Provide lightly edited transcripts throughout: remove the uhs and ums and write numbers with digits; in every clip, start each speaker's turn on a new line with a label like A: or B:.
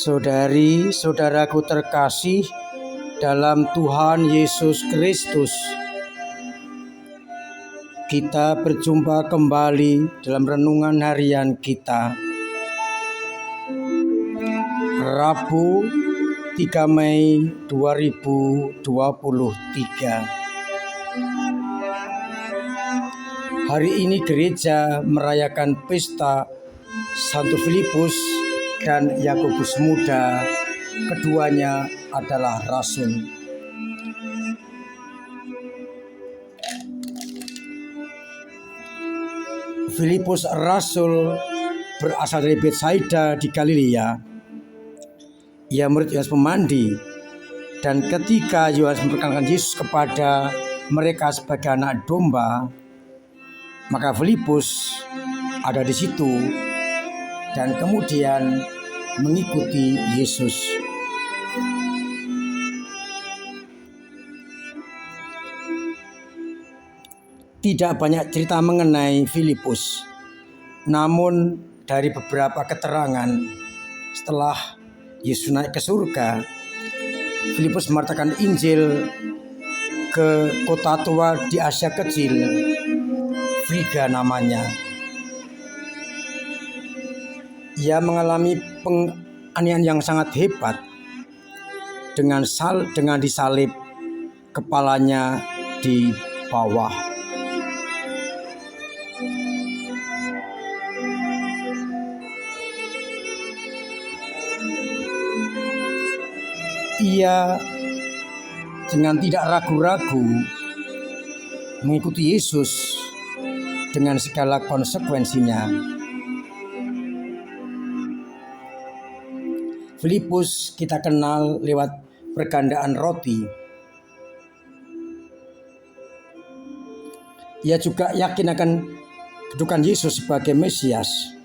A: Saudari-saudaraku terkasih dalam Tuhan Yesus Kristus, kita berjumpa kembali dalam renungan harian kita. Rabu 3 Mei 2023. Hari ini gereja merayakan pesta Santo Filipus dan Yakobus Muda. Keduanya adalah rasul. Filipus rasul berasal dari Betsaida di Galilea. Ia murid Yohanes Pemandi, dan ketika Yohanes memperkenalkan Yesus kepada mereka sebagai anak domba, maka Filipus ada di situ dan kemudian mengikuti Yesus. Tidak banyak cerita mengenai Filipus, namun dari beberapa keterangan setelah Yesus naik ke surga, Filipus mewartakan Injil ke kota tua di Asia Kecil, Friga namanya. Ia mengalami penganiayaan yang sangat hebat dengan disalib kepalanya di bawah. Ia dengan tidak ragu-ragu mengikuti Yesus dengan segala konsekuensinya. Filipus kita kenal lewat pergandaan roti. Ia juga yakin akan kedudukan Yesus sebagai Mesias.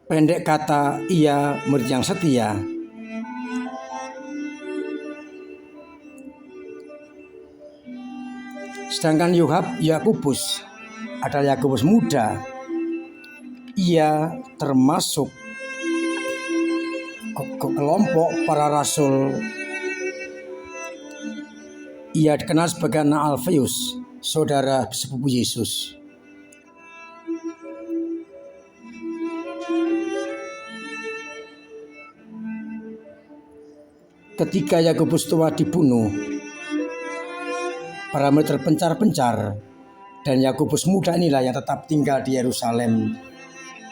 A: Pendek kata, ia murid yang setia. Sedangkan Yakobus adalah Yakobus Muda. Ia termasuk kelompok para rasul. Ia dikenal sebagai anak Alfeus, saudara sepupu Yesus. Ketika Yakobus tua dibunuh, para murid terpencar-pencar, dan Yakobus Muda inilah yang tetap tinggal di Yerusalem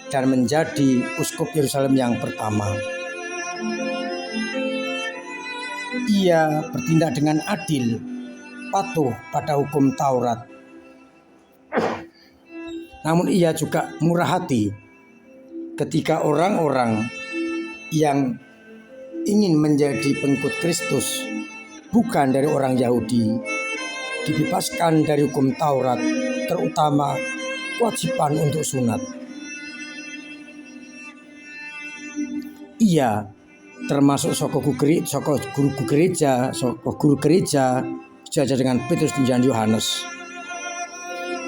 A: dan menjadi uskup Yerusalem yang pertama. Ia bertindak dengan adil, patuh pada hukum Taurat. Namun ia juga murah hati ketika orang-orang yang ingin menjadi pengikut Kristus bukan dari orang Yahudi dibebaskan dari hukum Taurat, terutama kewajiban untuk sunat. Ia termasuk guru gereja sejajar dengan Petrus dan Yohanes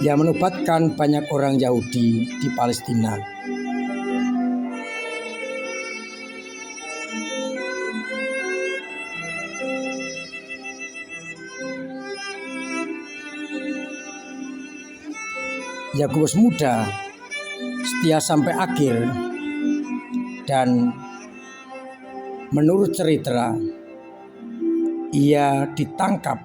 A: yang menobatkan banyak orang Yahudi di Palestina. Yakobus Muda setia sampai akhir, dan menurut cerita, ia ditangkap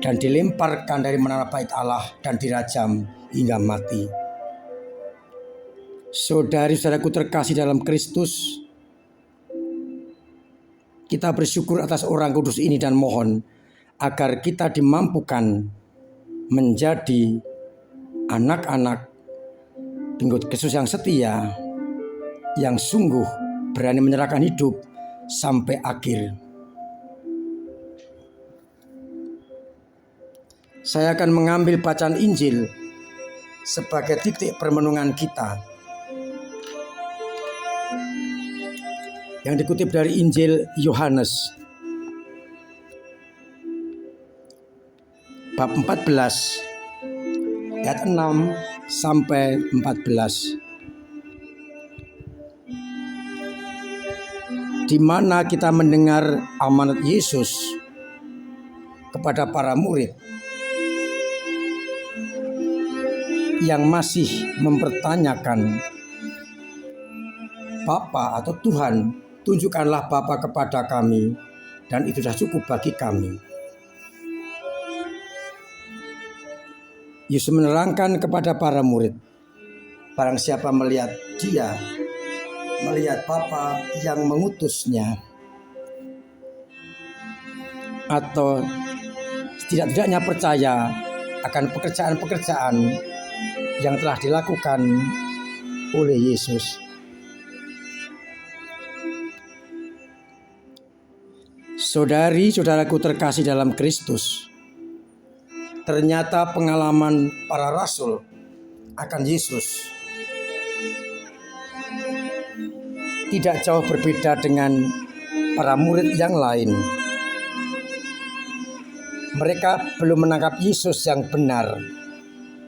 A: dan dilemparkan dari menara bait Allah dan dirajam hingga mati. Saudari-saudaraku terkasih dalam Kristus, kita bersyukur atas orang kudus ini dan mohon agar kita dimampukan menjadi anak-anak pengikut Kristus yang setia, yang sungguh berani menyerahkan hidup sampai akhir. Saya akan mengambil bacaan Injil sebagai titik permenungan kita. yang dikutip dari Injil Yohanes bab 14 ayat 6 sampai 14, di mana kita mendengar amanat Yesus kepada para murid yang masih mempertanyakan, Bapa atau Tuhan, tunjukkanlah Bapa kepada kami, dan itu sudah cukup bagi kami. Yesus menerangkan kepada para murid, barang siapa melihat Dia, melihat Bapa yang mengutusnya, atau setidak-tidaknya percaya akan pekerjaan-pekerjaan yang telah dilakukan oleh Yesus. Saudari-saudaraku terkasih dalam Kristus, ternyata pengalaman para rasul akan Yesus tidak jauh berbeda dengan para murid yang lain. Mereka belum menangkap Yesus yang benar,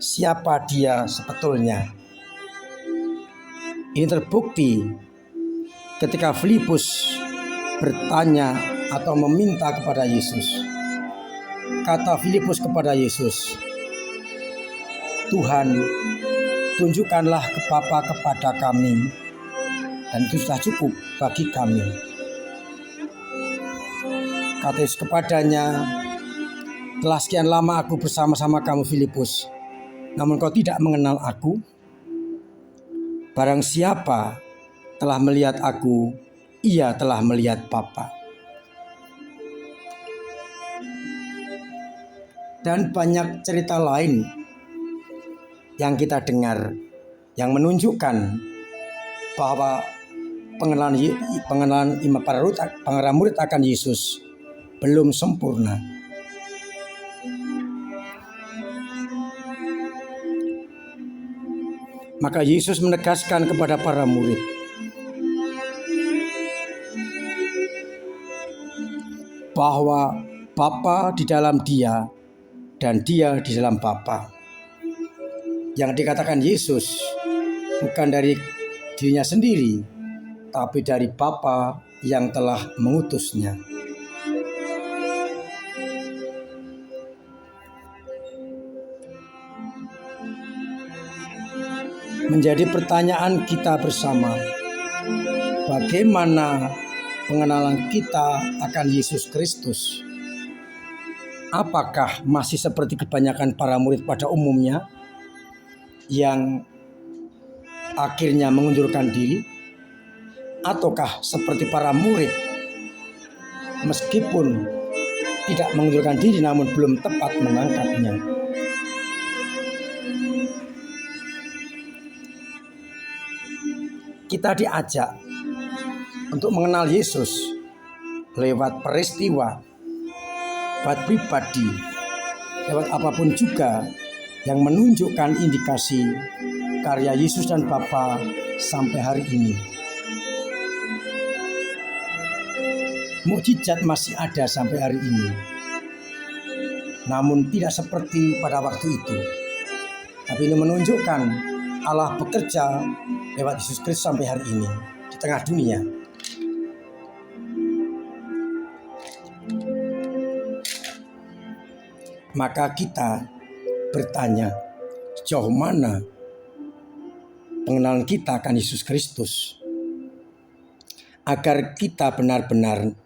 A: siapa Dia sebetulnya. Ini terbukti ketika Filipus bertanya atau meminta kepada Yesus. Kata Filipus kepada Yesus, Tuhan, tunjukkanlah Bapa kepada kami, dan itu sudah cukup bagi kami. Kata Yesus kepadanya, telah sekian lama aku bersama-sama kamu Filipus, namun kau tidak mengenal aku. Barang siapa telah melihat aku, ia telah melihat Bapa. Dan banyak cerita lain yang kita dengar yang menunjukkan bahwa pengenalan para murid akan Yesus belum sempurna. Maka Yesus menegaskan kepada para murid, bahwa Bapa di dalam Dia dan Dia di dalam Bapa. Yang dikatakan Yesus bukan dari dirinya sendiri, tapi dari Bapa yang telah mengutusnya. Menjadi pertanyaan kita bersama, bagaimana pengenalan kita akan Yesus Kristus? Apakah masih seperti kebanyakan para murid pada umumnya yang akhirnya mengundurkan diri? Ataukah seperti para murid meskipun tidak mengundurkan diri namun belum tepat menangkapnya? Kita diajak untuk mengenal Yesus lewat peristiwa, lewat pribadi, lewat apapun juga yang menunjukkan indikasi karya Yesus dan Bapa sampai hari ini. Mukjizat masih ada sampai hari ini, namun tidak seperti pada waktu itu. Tapi ini menunjukkan Allah bekerja lewat Yesus Kristus sampai hari ini di tengah dunia. Maka kita bertanya, sejauh mana pengenalan kita akan Yesus Kristus, agar kita benar-benar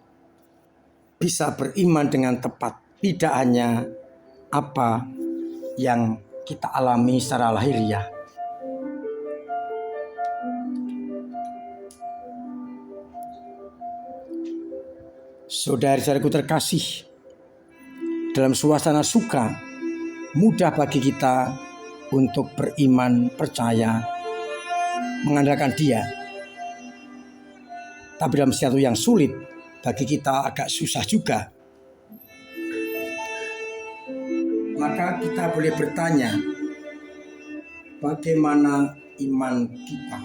A: bisa beriman dengan tepat, tidak hanya apa yang kita alami secara lahiriah. Saudara-saudaraku terkasih, dalam suasana suka, mudah bagi kita untuk beriman, percaya, mengandalkan Dia. Tapi dalam sesuatu yang sulit, bagi kita agak susah juga. Maka kita boleh bertanya, bagaimana iman kita?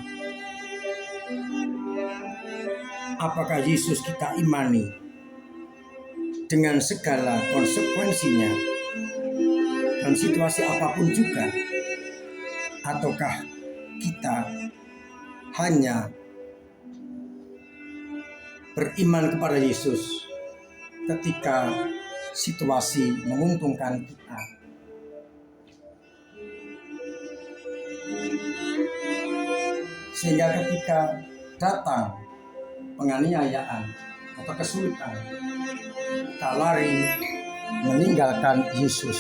A: Apakah Yesus kita imani dengan segala konsekuensinya dan situasi apapun juga, ataukah kita hanya beriman kepada Yesus ketika situasi menguntungkan kita? Sehingga ketika datang penganiayaan atau kesulitan, kita lari meninggalkan Yesus.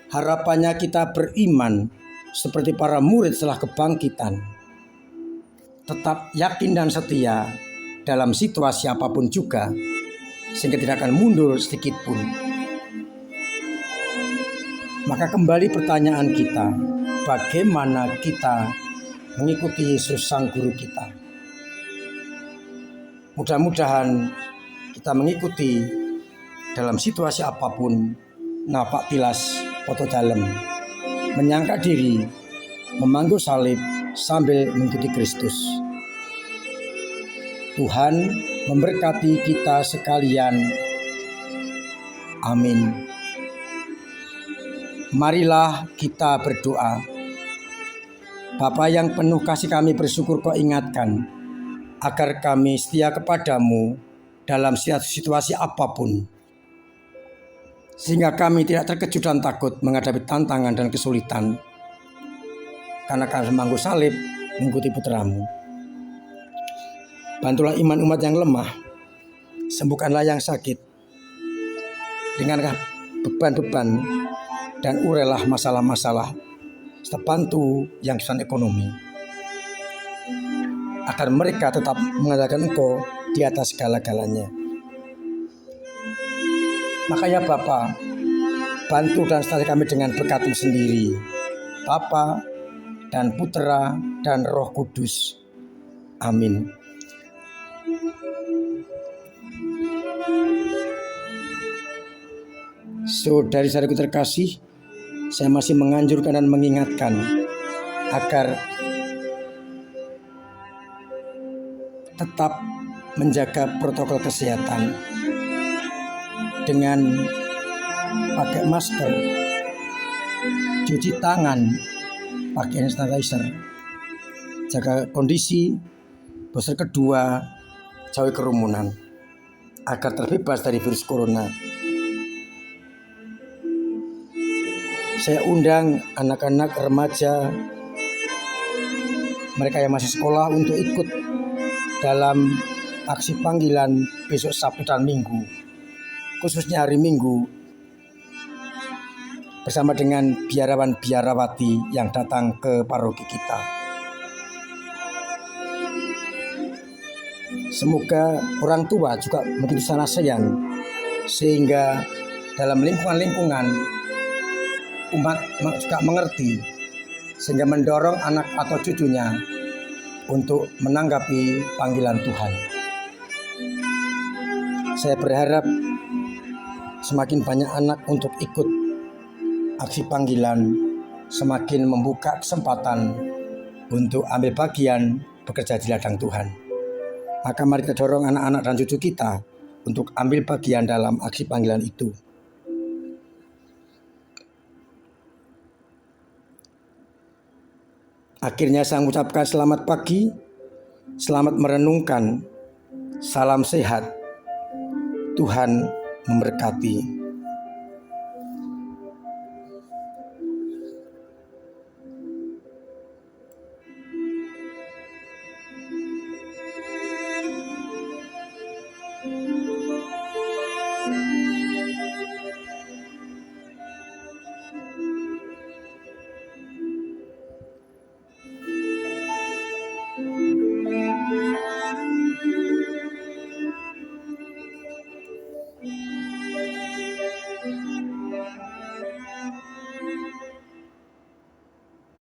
A: Harapannya kita beriman seperti para murid setelah kebangkitan, tetap yakin dan setia dalam situasi apapun juga, sehingga tidak akan mundur sedikit pun. Maka kembali pertanyaan kita, bagaimana kita mengikuti Yesus Sang Guru kita? Mudah-mudahan kita mengikuti dalam situasi apapun, napak tilas foto dalam, menyangka diri, memangku salib sambil mengikuti Kristus. Tuhan memberkati kita sekalian. Amin. Marilah kita berdoa. Bapa yang penuh kasih, kami bersyukur Kau ingatkan agar kami setia kepadamu dalam situasi apapun, sehingga kami tidak terkejut dan takut menghadapi tantangan dan kesulitan, karena kami memangku salib mengikuti putramu. Bantulah iman umat yang lemah, sembuhkanlah yang sakit, ringankan beban-beban, dan urailah masalah-masalah, serta bantu yang kesulitan ekonomi, agar mereka tetap mengandalkan Engkau di atas segala-galanya. Maka ya Bapa, bantu dan sertai kami dengan berkat-Mu sendiri, Bapa dan Putra dan Roh Kudus. Amin. Saudari-saudariku terkasih, saya masih menganjurkan dan mengingatkan agar tetap menjaga protokol kesehatan dengan pakai masker, cuci tangan, pakai hand sanitizer, jaga kondisi, booster kedua, jauhi kerumunan agar terbebas dari virus corona. Saya undang anak-anak remaja, mereka yang masih sekolah, untuk ikut dalam aksi panggilan besok Sabtu dan Minggu, khususnya hari Minggu, bersama dengan biarawan-biarawati yang datang ke paroki kita. Semoga orang tua juga menjadi sanasean, sehingga dalam lingkungan-lingkungan umat juga mengerti, sehingga mendorong anak atau cucunya untuk menanggapi panggilan Tuhan. Saya berharap semakin banyak anak untuk ikut aksi panggilan, semakin membuka kesempatan untuk ambil bagian bekerja di ladang Tuhan. Maka mari kita dorong anak-anak dan cucu kita untuk ambil bagian dalam aksi panggilan itu. Akhirnya saya mengucapkan selamat pagi, selamat merenungkan, salam sehat, Tuhan memberkati.